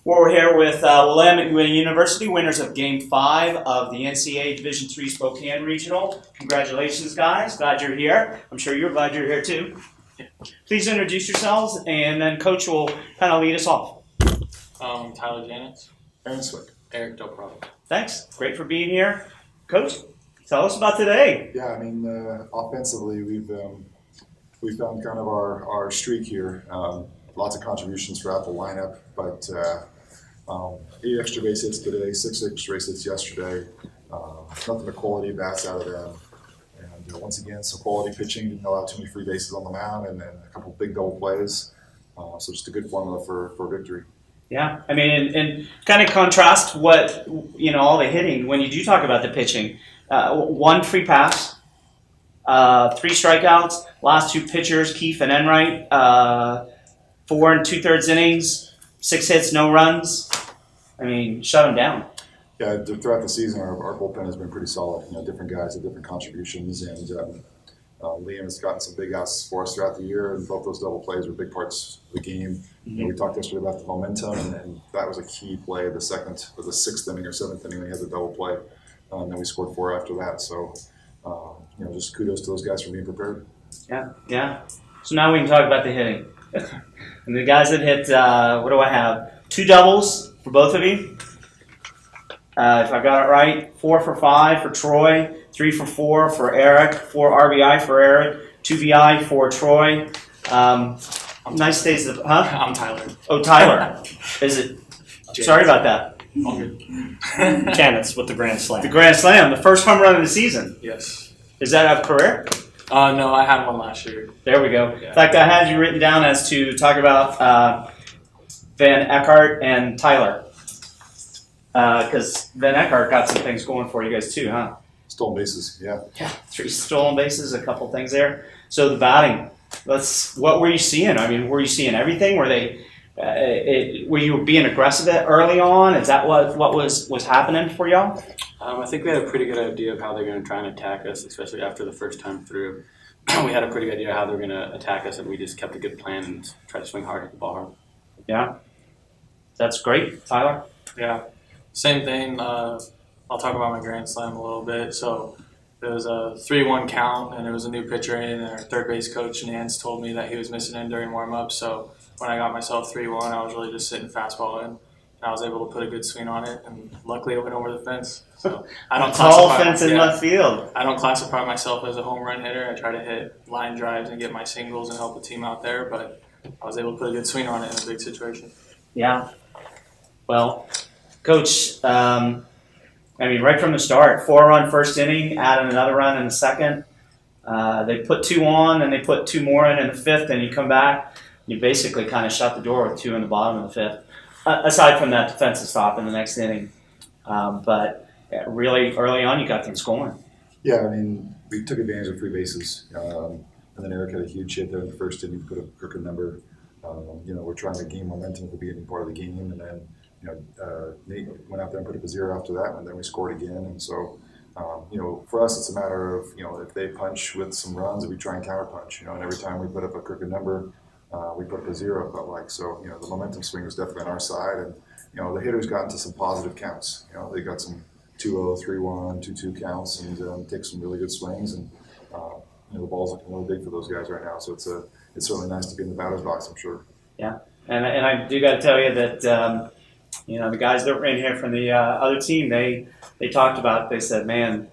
We're here with Willamette University, winners of Game 5 of the NCAA Division III Spokane Regional. Congratulations, guys. Glad you're here. I'm sure you're glad you're here, too. Please introduce yourselves, and then Coach will kind of lead us off. Tyler Janitz. Aaron Swick. Eric Del Prado. Thanks. Great for being here. Coach, tell us about today. Yeah, I mean, offensively, we found kind of our streak here. Lots of contributions throughout the lineup, but 8 extra base hits today, 6 extra base hits yesterday. Nothing but quality bats out of them. And once again, some quality pitching. Didn't allow too many free bases on the mound, and then a couple big double plays. So just a good formula for victory. Yeah, I mean, and kind of contrast what, all the hitting, when you do talk about the pitching. 1 free pass, 3 strikeouts, last 2 pitchers, Keefe and Enright, 4 2/3 innings, 6 hits, no runs. I mean, shut them down. Yeah, throughout the season, our bullpen has been pretty solid. Different guys have different contributions, and Liam has gotten some big outs for us throughout the year, and both those double plays were big parts of the game. Mm-hmm. We talked yesterday about the momentum, and that was a key play, the 6th inning or 7th inning when he had the double play. And then we scored 4 after that. So, just kudos to those guys for being prepared. Yeah. So now we can talk about the hitting. And the guys that hit, what do I have? 2 doubles for both of you. If I got it right, 4 for 5 for Troy, 3 for 4 for Eric, 4 RBI for Eric, 2 VI for Troy. Nice days of, huh? I'm Tyler. Oh, Tyler. Is it? Sorry about that. All good. Janitz with the grand slam. The grand slam, the first home run of the season. Yes. Is that a career? No, I had one last year. There we go. Yeah. In fact, I had you written down as to talk about Van Eckhart and Tyler. Because Van Eckhart got some things going for you guys too, huh? Stolen bases, yeah. Yeah, 3 stolen bases, a couple things there. So the batting, what were you seeing? I mean, were you seeing everything? Were they? Were you being aggressive early on? Is that what was happening for y'all? I think we had a pretty good idea of how they're going to try and attack us, especially after the first time through. We had a pretty good idea of how they're going to attack us, and we just kept a good plan and tried to swing hard at the ball hard. Yeah, that's great, Tyler. Yeah, same thing. I'll talk about my grand slam a little bit. So it was a 3-1 count, and it was a new pitcher in, and our third base coach, Nance, told me that he was missing in during warm-up. So when I got myself 3-1, I was really just sitting fastball in, and I was able to put a good swing on it, and luckily it went over the fence. So I don't tall fence in left field. I don't classify myself as a home run hitter. I try to hit line drives and get my singles and help the team out there, but I was able to put a good swing on it in a big situation. Yeah. Well, Coach, right from the start, 4-run first inning, added another run in the second. They put 2 on, and they put 2 more in the 5th, and you come back. You basically kind of shut the door with 2 in the bottom of the 5th, aside from that defensive stop in the next inning. But really, early on, you got things going. Yeah, we took advantage of free bases. And then Eric had a huge hit there in the first inning, put a crooked number. We're trying to gain momentum at the beginning part of the game, and then Nate went out there and put up a 0 after that, and then we scored again. And so, for us, it's a matter of, if they punch with some runs, we try and counterpunch, and every time we put up a crooked number, we put up a 0, it felt like. So, the momentum swing was definitely on our side, and, the hitters got into some positive counts. They got some 2-0, 3-1, 2-2 counts, and take some really good swings, and, the ball's looking really big for those guys right now. So it's certainly nice to be in the batter's box, I'm sure. Yeah, and I do got to tell you that, the guys that were in here from the other team, they talked about, they said, man,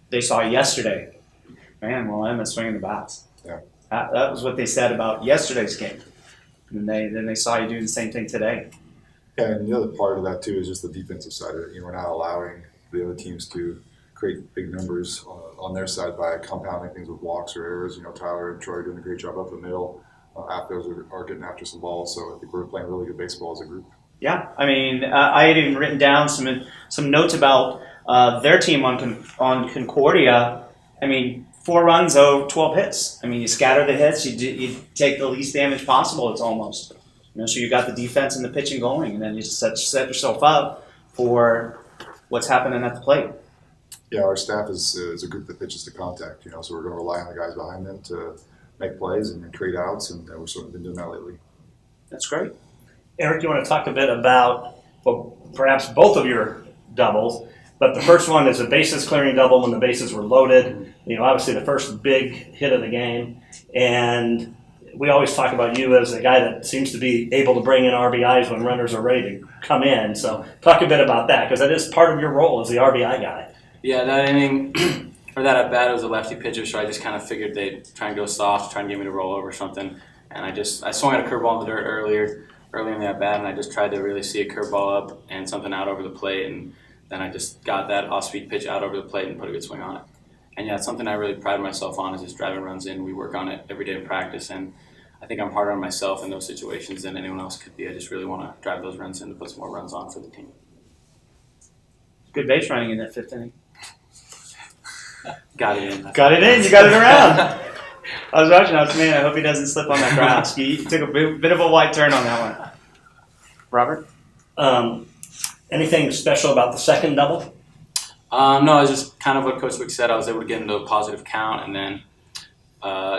they saw yesterday, Emmett swinging the bats. Yeah. That was what they said about yesterday's game. And then they saw you doing the same thing today. Yeah, and the other part of that, too, is just the defensive side of it. We're not allowing the other teams to create big numbers on their side by compounding things with walks or errors. Tyler and Troy are doing a great job up the middle. Those are getting after some balls, so I think we're playing really good baseball as a group. Yeah, I had even written down some notes about their team on Concordia. 4 runs, 12 hits. You scatter the hits, you take the least damage possible. It's almost, so you got the defense and the pitching going, and then you just set yourself up for what's happening at the plate. Yeah, our staff is a group that pitches to contact. So we're going to rely on the guys behind them to make plays and trade outs, and we've sort of been doing that lately. That's great. Eric, you want to talk a bit about well, perhaps both of your doubles. But the first one is a bases clearing double when the bases were loaded. You know, obviously the first big hit of the game. And we always talk about you as a guy that seems to be able to bring in RBIs when runners are ready to come in. So talk a bit about that, because that is part of your role as the RBI guy. Yeah, that inning, or that at bat, it was a lefty pitcher, so I just kind of figured they'd try and go soft, try and get me to roll over or something. And I swung at a curveball in the dirt early in the at bat, and I just tried to really see a curveball up and something out over the plate. And then I just got that off-speed pitch out over the plate and put a good swing on it. And yeah, it's something I really pride myself on, is just driving runs in. We work on it every day in practice, and I think I'm harder on myself in those situations than anyone else could be. I just really want to drive those runs in to put some more runs on for the team. Good base running in that fifth inning. Got it in. Got it in. You got it around. I was watching. I was, man, I hope he doesn't slip on that grass. He took a bit of a wide turn on that one. Robert? Anything special about the second double? No, it's just kind of what Coach Wick said. I was able to get into a positive count, and then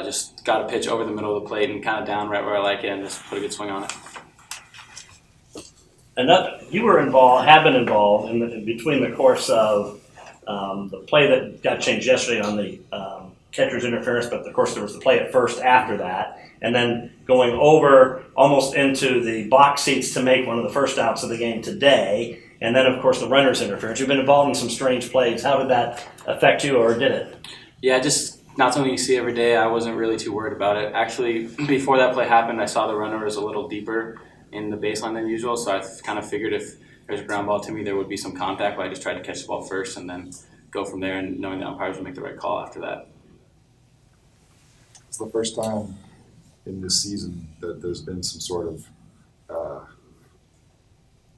just got a pitch over the middle of the plate and kind of down right where I like it, and just put a good swing on it. And you were have been involved in between the course of the play that got changed yesterday on the catcher's interference, but of course there was the play at first after that, and then going over almost into the box seats to make one of the first outs of the game today, and then of course the runner's interference. You've been involved in some strange plays. How did that affect you, or did it? Yeah, just not something you see every day. I wasn't really too worried about it. Actually, before that play happened, I saw the runner was a little deeper in the baseline than usual, so I kind of figured if there's a ground ball to me, there would be some contact, but I just tried to catch the ball first and then go from there, and knowing the umpires would make the right call after that. It's the first time in this season that there's been some sort of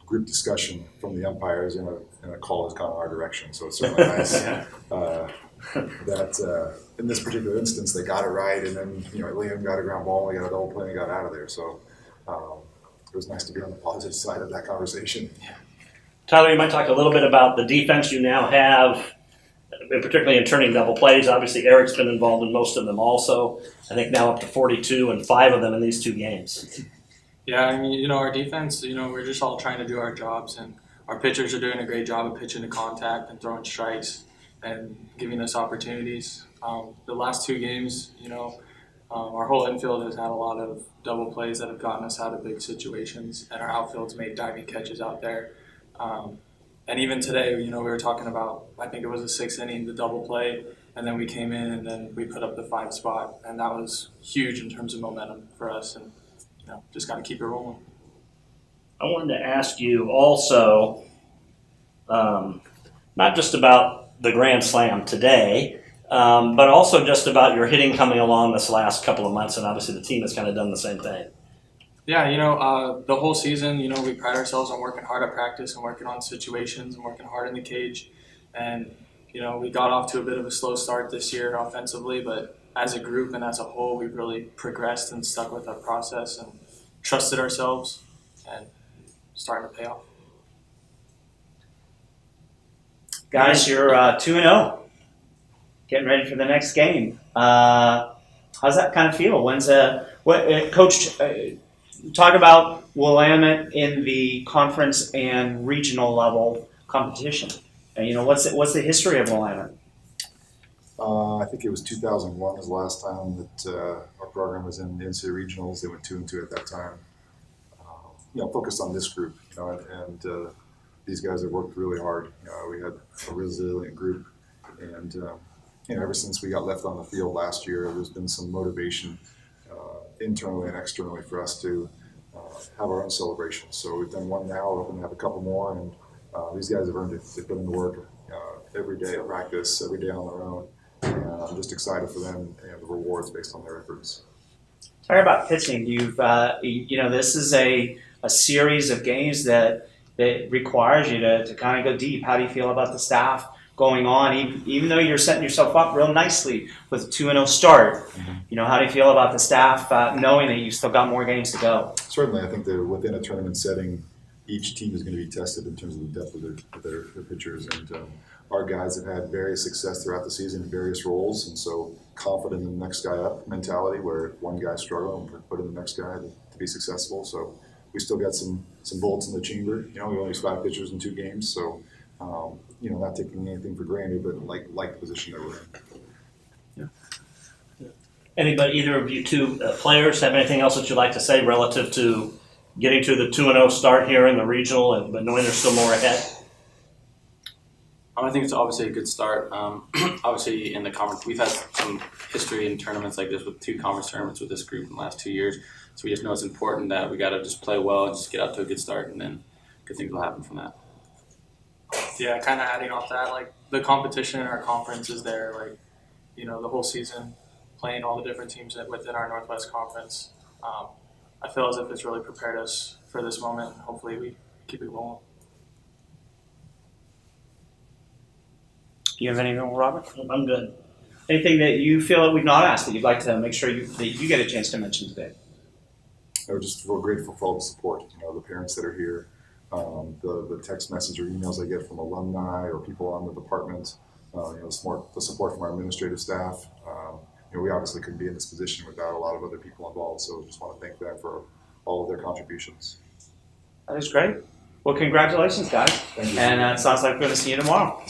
group discussion from the umpires, and a call has gone in our direction. So it's certainly nice that in this particular instance they got it right, and then Liam got a ground ball, we got a double play, and got out of there. So it was nice to be on the positive side of that conversation. Yeah. Tyler, you might talk a little bit about the defense you now have, particularly in turning double plays. Obviously, Eric's been involved in most of them also. I think now up to 42, and 5 of them in these 2 games. Yeah, I mean, our defense, we're just all trying to do our jobs, and our pitchers are doing a great job of pitching to contact and throwing strikes and giving us opportunities. The last 2 games, our whole infield has had a lot of double plays that have gotten us out of big situations, and our outfield's made diving catches out there. And even today, we were talking about, I think it was the 6th inning, the double play, and then we came in and then we put up the 5 spot, and that was huge in terms of momentum for us, and just got to keep it rolling. I wanted to ask you also, not just about the Grand Slam today, but also just about your hitting coming along this last couple of months, and obviously the team has kind of done the same thing. Yeah, the whole season, we pride ourselves on working hard at practice and working on situations and working hard in the cage. And, we got off to a bit of a slow start this year offensively, but as a group and as a whole, we've really progressed and stuck with our process and trusted ourselves, and starting to pay off. Guys, you're 2-0. Getting ready for the next game. How's that kind of feel? Coach, talk about Willamette in the conference and regional level competition. What's the history of Willamette? I think it was 2001 was the last time that our program was in the NCAA regionals. They went 2-2 at that time. Focused on this group, and these guys have worked really hard. We had a resilient group, and ever since we got left on the field last year, there's been some motivation internally and externally for us to have our own celebrations. So we've done one now. We're hoping to have a couple more, and these guys have earned it. They put in the work every day at practice, every day on their own, and I'm just excited for them and the rewards based on their efforts. Talk about pitching. You've this is a series of games that requires you to kind of go deep. How do you feel about the staff going on, even though you're setting yourself up real nicely with a 2-0 start? Mm-hmm. How do you feel about the staff knowing that you've still got more games to go? Certainly, I think that within a tournament setting, each team is going to be tested in terms of the depth of their pitchers, and our guys have had various success throughout the season in various roles, and so confident in the next guy up mentality, where if one guy's struggling, we put in the next guy to be successful. So we still got some bolts in the chamber. You know, we only used 5 pitchers in 2 games, so you know, not taking anything for granted, but like the position that we're in. Anybody, either of you two players, have anything else that you'd like to say relative to getting to the 2-0 start here in the regional, but knowing there's still more ahead? I think it's obviously a good start. Obviously, in the conference, we've had some history in tournaments like this with 2 conference tournaments with this group in the last 2 years. So we just know it's important that we got to just play well and just get out to a good start, and then good things will happen from that. Yeah, kind of adding off that, like the competition in our conference is there, like, you know, the whole season playing all the different teams within our Northwest Conference. I feel as if it's really prepared us for this moment, and hopefully we keep it rolling. Do you have anything, Robert? I'm good. Anything that you feel that we've not asked that you'd like to make sure that you get a chance to mention today? We're just real grateful for all the support. You know, the parents that are here, the text message or emails I get from alumni or people on the department. You know, the support from our administrative staff. You know, we obviously couldn't be in this position without a lot of other people involved. So just want to thank them for all of their contributions. That is great. Well, congratulations, guys. Thank you. And it sounds like we're going to see you tomorrow.